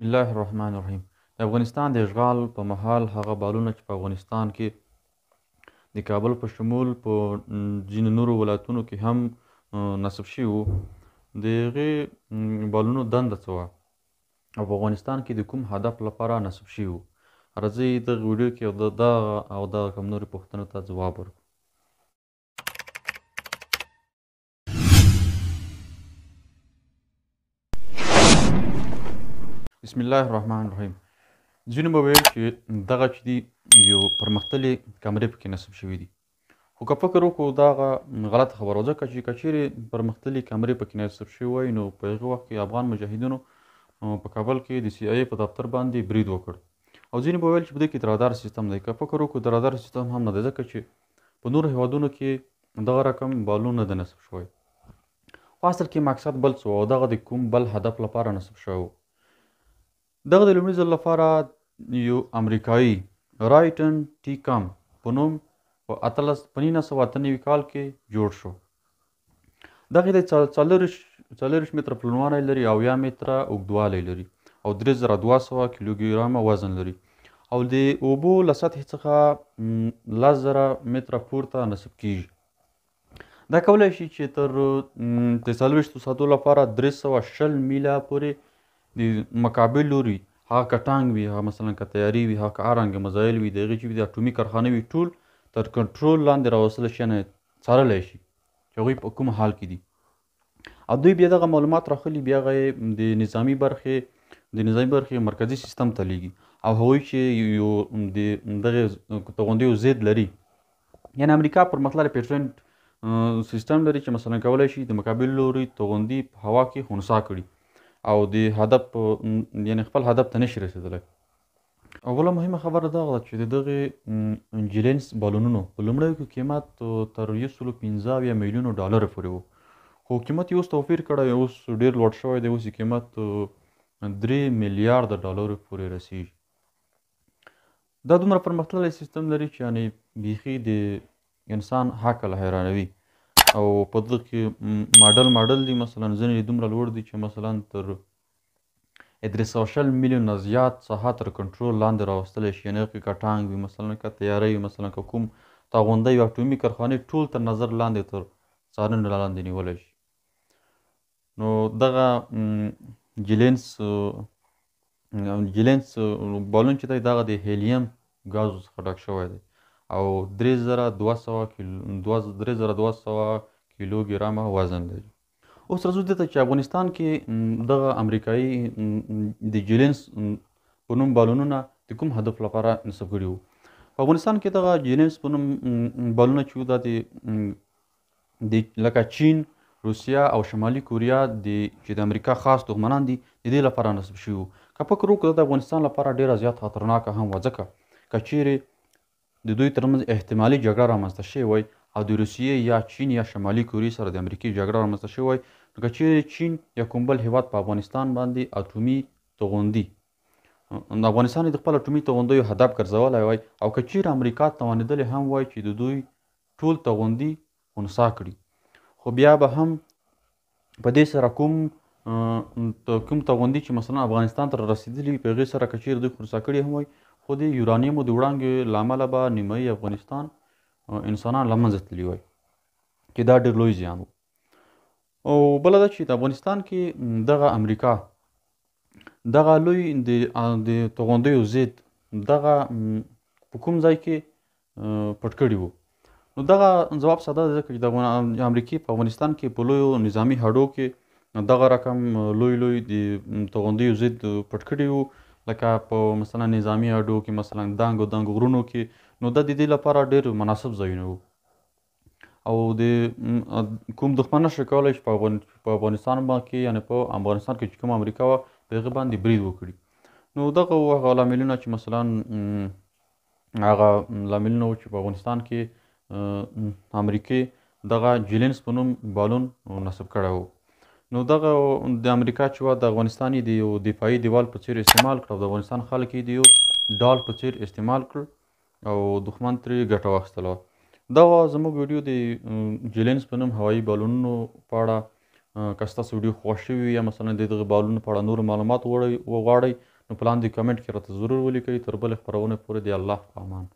الله الرحمن الرحیم. د افغانستان د اشغال په مهال هغه بالونه چې په افغانستان کې د کابل په شمول په ځینو نورو ولایتونو کې هم نصب شوي وو، د هغې بالونو دنده څه وه او په افغانستان کې د کوم هدف لپاره نصب شوي وو. راځئ دغه ویډیو کې دغه او دغه کوم نورې پوښتنو ته ځواب ورکړو. بسم الله الرحمن الرحیم. ځینو به ویل چې دغه چې دي یو پرمختللې کمرې پکې نصب شوي دي، خو که فکر وکړو دا هغه غلطه خبره وه، ځکه چې که چیرې پرمختللې کمرې پکې نصب شوي وای نو په هغه وخت کې افغان مجاهدینو په کابل کې د CIA په دفتر باندې برید وکړ، او ځینې به ویل چې په دې کې د رادار سیستم دی. که فکر وکړو د رادار سیستم هم نه دی، ځکه چې په نورو هېوادونو کې دغه رقم بالون نه دی نصب شوی. خو اصل کې مقصد بل څه و او دغه د کوم بل هدف لپاره نصب شوی و. دغه د لومړي ځل لپاره یو امریکایي رایټن ټي کام په نوم په 1998 کال کې جوړ شو. دغه د 40 متره پلنوالی لري او 10 متره اوږدوالی لري او 3200 کیلوګرامه وزن لري او د اوبو له سطحې څخه 10,000 متره پورته نصب کیږي. دا کولی شي چې تر 40 ساعتو لپاره 320 میله پورې د مقابل لوري، هغه که ټانک وي، هغه مثلا که تیاري وي، هغه که هر رنګه مزایل وي، د هغې چې د اټومي کارخانې وي، ټول تر کنټرول لاندې راوستلی شي، یعنې څارلی شي چې هغوی په کوم حال کې دي. او دوی بیا دغه معلومات راخلي، بیا هغه د نظامي برخې مرکزي سیستم ته لیږي، او هغوی چې یو د دغې توغندیو ضد لري، یعنې امریکا پرمختللی پیټرنټ سیستم لري چې مثلا کولی شي د مقابل لوري توغندي په هوا کې خنثی کړي او د هدف یعنې خپل هدف ته نشي رسېدلی. اوله مهمه خبره دا ده چې د دغې جیلینس بالونونو په لومړیو کې قیمت تر 115 میلیونو ډالرو پورې و، خو قیمت یې اوس توپیر کړی، اوس ډېر لوړ شوی دی، اوس یې قیمت 3 میلیارده ډالرو پورې رسیږي. دا دومره پرمختللی سیستم لري چې یعنې بیخي د انسان عقل حیرانوي، او په دغه کې ماډل دي، مثلا ځینې دومره لوړ دي چې مثلا تر 320 میلیون نه زیات ساحه تر کنټرول لاندې راوستلی شي، یعنې هغې که ټانک وي، مثلا که تیاره وي، مثلا که کوم توغندی وي، اټومي کارخانې ټول تر نظر لاندې تر څارنې لاندې نیولی شي. نو دغه جیلینس بالون چې دی دغه د هیلیم ګازو څخه ډک شوی دی او 3200 کیلوګرامه وزن لري. اوس راځو دې ته چې افغانستان کې دغه امریکایي د جیلینس په نوم بالونونه د کوم هدف لپاره نصب کړي وو. په افغانستان کې دغه جیلینس په نوم بالونه چې وو دا د لکه چین، روسیه او شمالي کوریا چې د امریکا خاص دښمنان دي د دې لپاره نصب شوي وو. که فکر وکړو د افغانستان لپاره ډېره زیات خطرناکه هم وه، ځکه که چیرې د دوی ترمنځ احتمالي جګړه رامنځته شوې وای او د روسیې یا چین یا شمالي کوریا سره د امریکې جګړه رامنځته شوې وای، نو که چیرې چین یا کوم بل هېواد په افغانستان باندې اټومي توغندي افغانستان د خپل اټومي توغندیو هدف ګرځولی وای، او که چیرې امریکا توانېدلی هم وای چې د دوی ټول توغندي خنثی کړي، خو بیا به هم په دې سره کوم توغندي چې مثلا افغانستان ته رسېدلي په هغې سره که چیرې دوی خنثی کړي هم وای، خو د یورانیمو د وړانګې له امله به نیمایي افغانستان انسانان له منځه تللي وای، چې دا ډېر لوی زیان و. او بله ده چې د افغانستان کې دغه امریکا دغه لوی د توغندیو ضد دغه په کوم ځای کې پټ کړي وو. نو دغه ځواب ساده دی، ځکه چې د امریکې په افغانستان کې په لویو نظامي هډو کې دغه رقم لوی د توغندیو ضد پټ کړي وو، لکه په مثلا نظامي هډو کې، مثلا دنګو غرونو کې. نو دا د دې لپاره ډېر مناسب ځایونه وو، او د کوم دښمن نشي کولی چې په افغانستان کې، یعنې په افغانستان کې چې کوم امریکا وه په هغې باندې برید وکړي. نو دغه وو هغه لاملونه چې مثلا هغه لاملونه وو چې په افغانستان کې امریکې دغه جیلینس په نوم بالون نصب کړی و. نو دغه د امریکا چې وه د افغانستان یې د یو دفاعي دیوال په څېر استعمال کړ، او د افغانستان خلک یې د یو ډال په څېر استعمال کړ او دښمن ترې ګټه واخیستله. دا زموږ ویډیو د جیلینس په نوم هوایي بالونونو په اړه. که ستاسو ویډیو خوښ شوي یا مثلا د دغه بالونو په اړه نور معلومات وغواړئ نو په لاندې کمنټ کې راته ضرور ولیکئ. تر بلې خپرونې پورې د الله په امان.